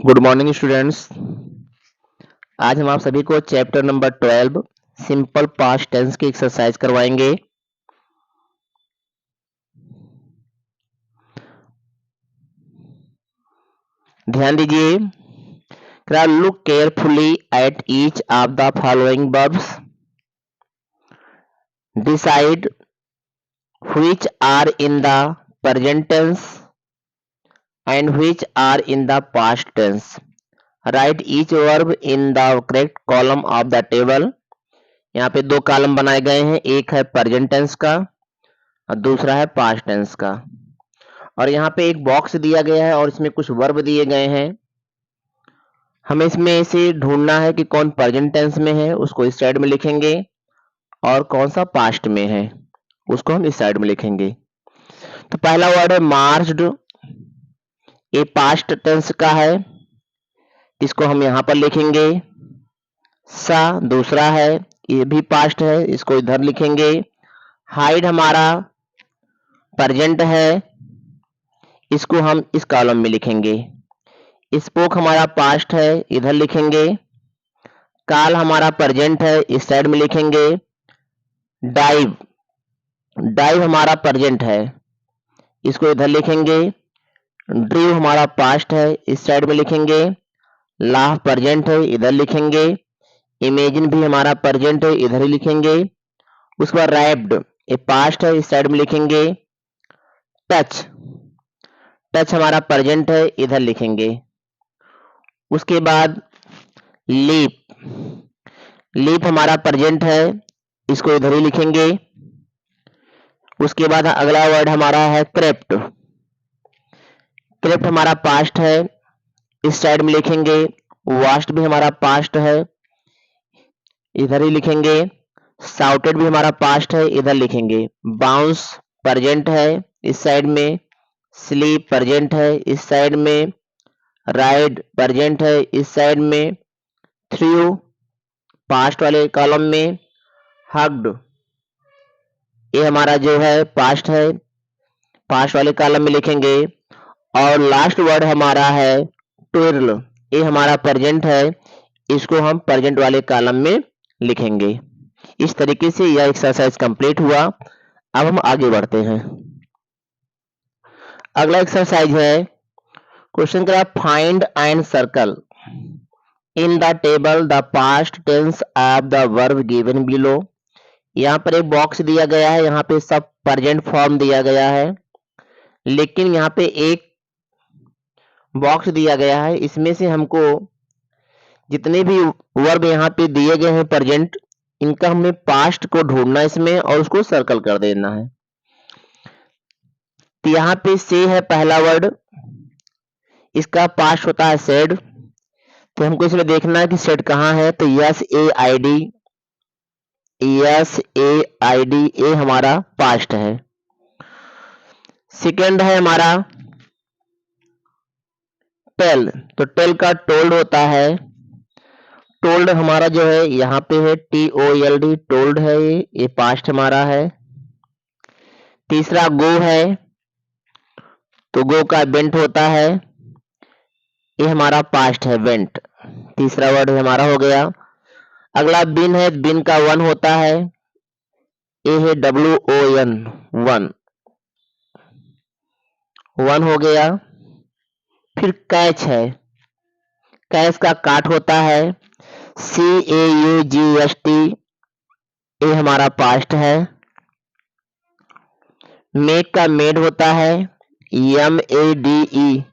Good morning students. आज हम आप सभी को chapter number 12 simple past tense की एक्सरसाइज करवाएंगे। ध्यान दीजिए। Look carefully at each of the following verbs, decide which are in the present tense and which are in the past tense. Write each verb in the correct column of the table. यहाँ पे दो column बनाए गए हैं, एक है present tense का और दूसरा है पास्ट टेंस का। और यहाँ पे एक बॉक्स दिया गया है और इसमें कुछ वर्ब दिए गए हैं। हमें इसमें से ढूंढना है कि कौन प्रेजेंट टेंस में है, उसको इस साइड में लिखेंगे, और कौन सा पास्ट में है उसको हम इस साइड में लिखेंगे। तो पहला वर्ड है मार्च्ड, ये पास्ट टेंस का है, इसको हम यहाँ पर लिखेंगे। सा दूसरा है, ये भी पास्ट है, इसको इधर लिखेंगे। हाइड हमारा प्रेजेंट है, इसको हम इस कॉलम में लिखेंगे। स्पोक हमारा पास्ट है, इधर लिखेंगे। कॉल हमारा प्रेजेंट है, इस साइड में लिखेंगे। डाइव डाइव हमारा प्रेजेंट है, इसको इधर लिखेंगे। ड्रीव हमारा पास्ट है, इस साइड में लिखेंगे। लाफ प्रेजेंट है, इधर लिखेंगे। इमेजिन भी हमारा प्रेजेंट है, इधर ही लिखेंगे। उसके बाद रैप्ड, ये पास्ट है, इस साइड में लिखेंगे। टच टच हमारा प्रेजेंट है, इधर लिखेंगे। उसके बाद लीप लीप हमारा प्रेजेंट है, इसको इधर ही लिखेंगे। उसके बाद अगला वर्ड हमारा है क्रेप्ट। क्रेप्ट हमारा पास्ट है, इस साइड में लिखेंगे। वास्ट भी हमारा पास्ट है, इधर ही लिखेंगे। साउटेड भी हमारा पास्ट है, इधर लिखेंगे। बाउंस प्रेजेंट है, इस साइड में। स्लीप प्रेजेंट है, इस साइड में। राइड प्रेजेंट है, इस साइड में। थ्रू पास्ट वाले कॉलम में। हग्ड ये हमारा जो है पास्ट है, पास्ट वाले कॉलम में लिखेंगे। और लास्ट वर्ड हमारा है ट्विर्ल, ये हमारा प्रेजेंट है, इसको हम प्रेजेंट वाले कॉलम में लिखेंगे। इस तरीके से यह एक्सरसाइज कंप्लीट हुआ। अब हम आगे बढ़ते हैं। अगला एक्सरसाइज है क्वेश्चन का find and circle in the table the past tense of the verb given below. यहाँ पर एक बॉक्स दिया गया है, यहाँ पे सब प्रेजेंट फॉर्म दिया गया है, लेकिन यहाँ पे एक बॉक्स दिया गया है, इसमें से हमको जितने भी वर्ब यहाँ पे दिए गए हैं प्रेजेंट, इनका हमें पास्ट को ढूंढना इसमें और उसको सर्कल कर देना है। तो यहाँ पे से है पहला वर्ड, इसका पास्ट होता है सेड। तो हमको इसमें देखना है कि सेड कहाँ है। तो yes A I D A हमारा पास्ट है। सेकेंड है हमारा टेल, तो टेल का टोल्ड होता है। टोल्ड हमारा जो है यहाँ पे है TOLD, टोल्ड है, ये पास्ट हमारा है। तीसरा गो है, तो गो का वेंट होता है, ये हमारा पास्ट है, वेंट। तीसरा वर्ड हमारा हो गया। अगला बिन है, बिन का वन होता है, ये है WON, वन, वन हो गया। फिर कैच है, कैच का काट होता है, CAUGST, ये हमारा पास्ट है। मेक का मेड होता है, MADE,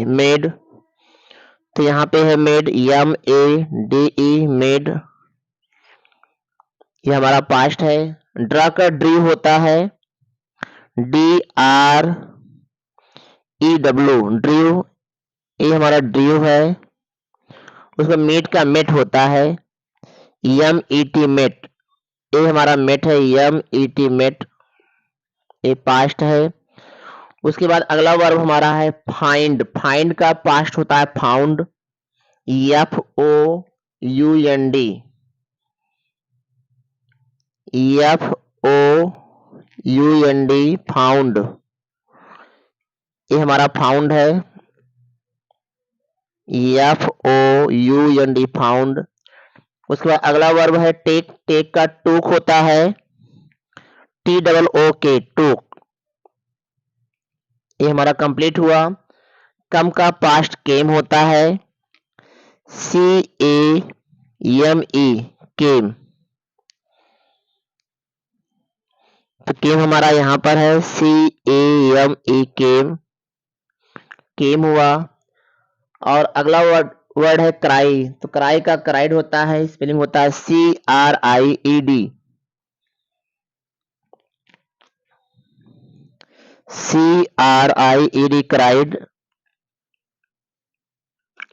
मेड। तो यहाँ पे है मेड, MADE, मेड, ये हमारा पास्ट है। ड्रा का ड्रीव होता है, DREW, ड्रीव, ये हमारा ड्रीव है। उसका मेट का मेट होता है, MET, मेट, ये हमारा मेट है, MET, मेट, ये पास्ट है। उसके बाद अगला वर्ब हमारा है फाइंड। फाइंड का पास्ट होता है फाउंड, FOUND, FOUND, फाउंड। ये हमारा फाउंड है, FOUND फाउंड। उसके बाद अगला वर्ब है टेक, टेक का टूक होता है TOOK, टूक। ये हमारा कंप्लीट हुआ। कम का पास्ट केम होता है CAME, केम। तो केम हमारा यहाँ पर है CAME, केम, केम हुआ। और अगला वर्ड है क्राई, तो क्राई का क्राइड होता है, स्पेलिंग होता है CRIED, CRIED, क्राइड।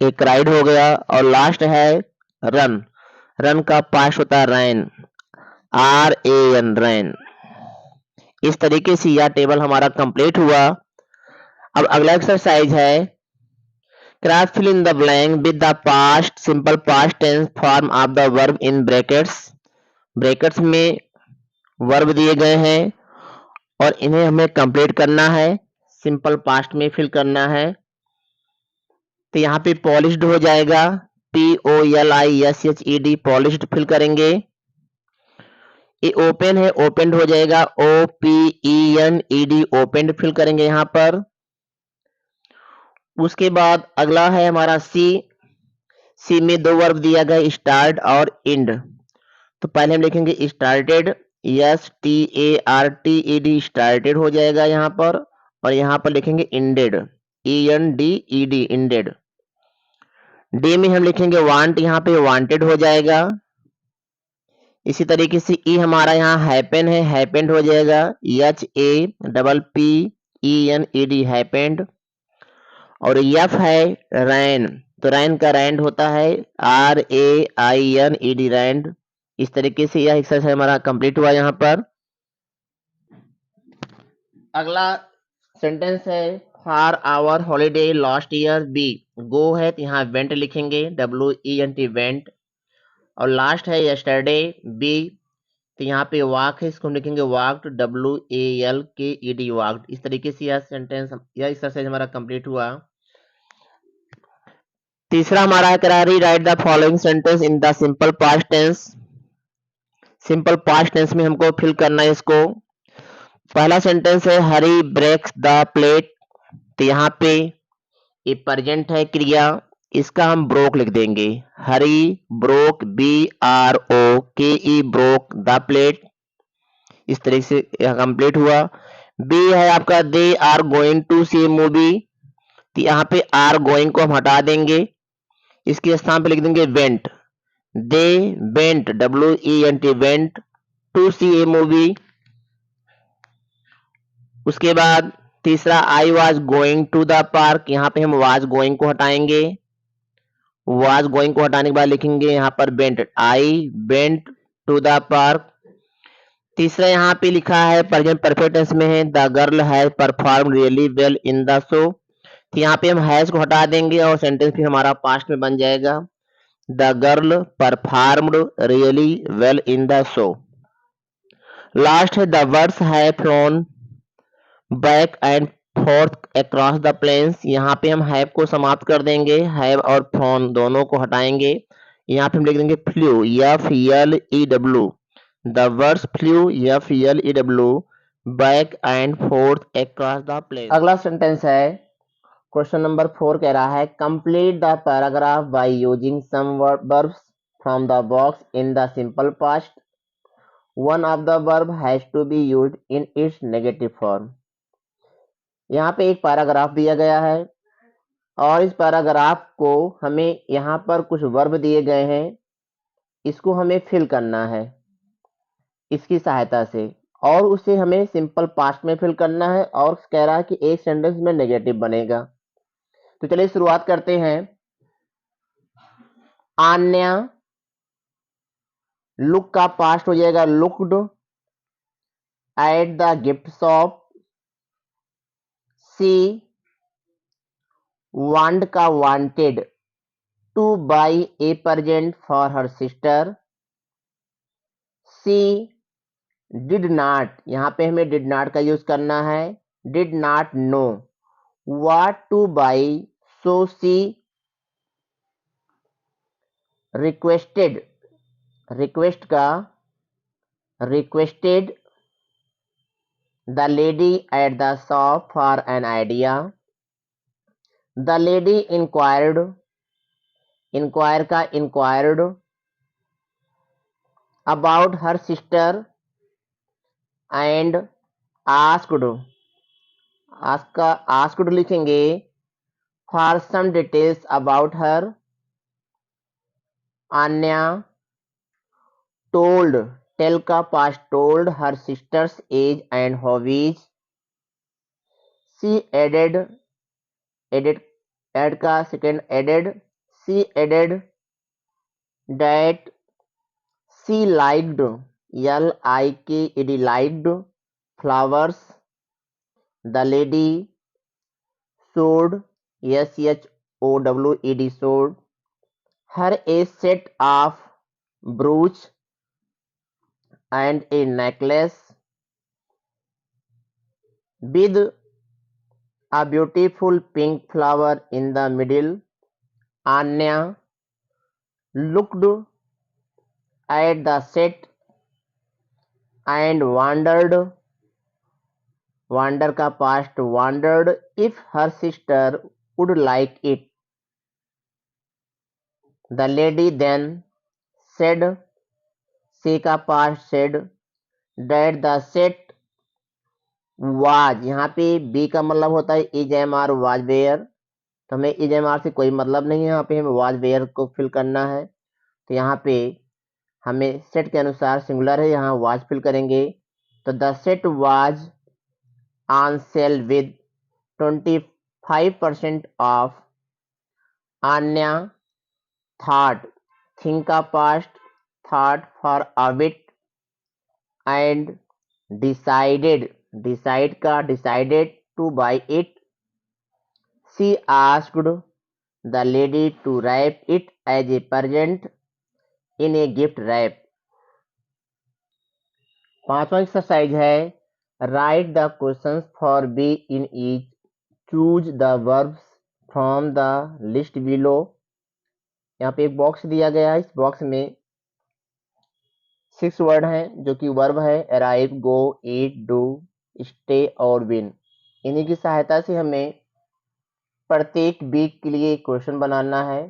एक क्राइड हो गया। और लास्ट है रन, रन का पास्ट होता है रैन, RAN, रैन। इस तरीके से यह टेबल हमारा कंप्लीट हुआ। अब अगला एक्सरसाइज है cross fill in the blank with the past simple past tense form of the verb in brackets. Brackets में वर्ब दिए गए हैं और इन्हें हमें कंप्लीट करना है, सिंपल पास्ट में फिल करना है। तो यहाँ पे पॉलिश्ड हो जाएगा, POLISHED, पॉलिश्ड फिल करेंगे। ये ओपन है, ओपेंड हो जाएगा, OPENED, ओपेंड फिल करेंगे यहाँ पर। उसके बाद अगला है हमारा सी में दो वर्ब दिया गया स्टार्ट और एंड। तो पहले हम लिखेंगे स्टार्टेड, STARTED, स्टार्टेड हो जाएगा यहाँ पर। और यहाँ पर लिखेंगे एंडेड, ENDED, एंडेड। डे में हम लिखेंगे वांट, यहाँ पे वांटेड हो जाएगा। इसी तरीके से ई हमारा यहाँ हैपन है, हैपेंड हो जाएगा, HAPPENED, हैपेंड। और यफ है रैन, तो रैन का रैंड होता है RAINED, रैंड। इस तरीके से यह एक्सरसाइज हमारा कंप्लीट हुआ यहाँ पर। अगला सेंटेंस है for our holiday last year B, go है तो यहाँ वेंट लिखेंगे, WENT, वेंट। और लास्ट है यस्टरडे बी, तो यहाँ पे वॉक है, इसको हम लिखेंगे वॉक्ड, WALKED, वॉक्ड। इस तरीके से यह सेंटेंस, यह एक्सरसाइज हमारा कंप्लीट हुआ। तीसरा हमारा है rewrite the following sentence in the simple past tense. Simple past tense में हमको फिल करना है इसको। पहला सेंटेंस है हरी ब्रेक्स द प्लेट, तो यहाँ पे ये प्रेजेंट है क्रिया, इसका हम ब्रोक लिख देंगे, Harry broke, BROKE, broke the plate. इस तरीके से यह कंप्लीट हुआ। बी है आपका they are going to see movie, तो यहाँ पे आर गोइंग को हम हटा देंगे, इसके स्थान पे लिख देंगे went, they went, WENT, went to see a movie. उसके बाद तीसरा I was going to the park, यहाँ पे हम वॉज गोइंग को हटाएंगे, वॉज गोइंग को हटाने के बाद लिखेंगे यहाँ पर went, I went to the park. तीसरा यहाँ पे लिखा है प्रेजेंट परफेक्ट टेंस में है the girl has perform really well in the show, तो यहाँ पे हम हैज को हटा देंगे और सेंटेंस भी हमारा पास्ट में बन जाएगा, the girl performed really well in the show. Last है the birds have flown back and forth across the plains, यहाँ पे हम हैव को समाप्त कर देंगे, हैव और फ्लोन दोनों को हटाएंगे, यहाँ पे हम लिख देंगे flew, FLEW, the birds flew, FLEW, back and forth across the plane. अगला सेंटेंस है क्वेश्चन नंबर 4, कह रहा है complete the paragraph by using some verbs from the box in the simple past, one of the verb has to be used in its negative form. यहाँ पे एक paragraph दिया गया है और इस पैराग्राफ को हमें यहाँ पर कुछ वर्ब दिए गए हैं, इसको हमें फिल करना है इसकी सहायता से, और उसे हमें सिंपल पास्ट में फिल करना है, और कह रहा है कि एक सेंटेंस में नेगेटिव बनेगा। तो चलिए शुरुआत करते हैं। आन्या, लुक का पास्ट हो जाएगा looked, at the gift shop, she want का wanted, to buy a present for her sister, she did not, यहाँ पे हमें डिड नॉट का यूज करना है, did not know what to buy, so she requested the lady at the shop for an idea. The lady inquired about her sister and asked लिखेंगे for some details about her. Anya tell का past told her sister's age and hobbies. She add का second added. She added that she liked liked flowers. The lady showed showed her a set of brooch and a necklace with a beautiful pink flower in the middle. Anya looked at the set and wondered का past wondered if her sister would like it. The lady then said, she का past said, that the set was, यहाँ पे B का मतलब होता है is am are was were, तो हमें इज एम आर से कोई मतलब नहीं है, यहाँ पे हमें वाज वेयर को फिल करना है। तो यहाँ पे हमें सेट के अनुसार सिंगुलर है, यहाँ वाज फिल करेंगे। तो the set was on sale with 25% off. Anya thought think का past thought for a bit and decide का decided to buy it. She asked the lady to wrap it as a present in a gift wrap. पांचवा exercise है write the questions for B in each, choose the verbs from the list below. यहाँ पे एक box दिया गया है, इस box में 6 वर्ड हैं जो कि वर्ब है arrive, go, eat, do, stay और विन। इन्हीं की सहायता से हमें प्रत्येक वीक के लिए क्वेश्चन बनाना है।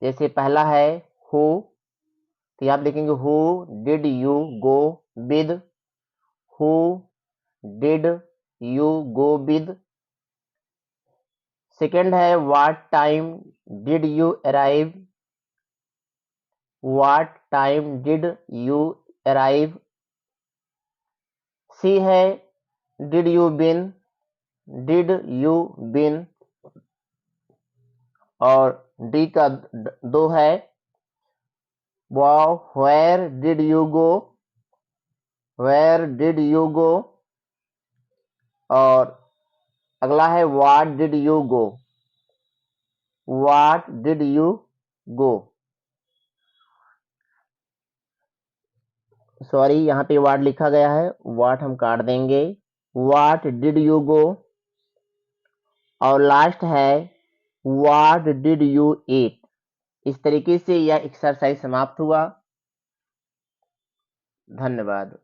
जैसे पहला है हु, तो आप लिखेंगे who did you go with, who did you go with. Second है what time did you arrive, what time did you arrive. C है डिड यू बिन, और डी का 2 है वेयर डिड यू गो, और अगला है what did you go. Sorry, यहाँ पे वाट लिखा गया है, वाट हम काट देंगे, व्हाट डिड यू गो। और लास्ट है व्हाट डिड यू ईट। इस तरीके से यह एक्सरसाइज समाप्त हुआ। धन्यवाद।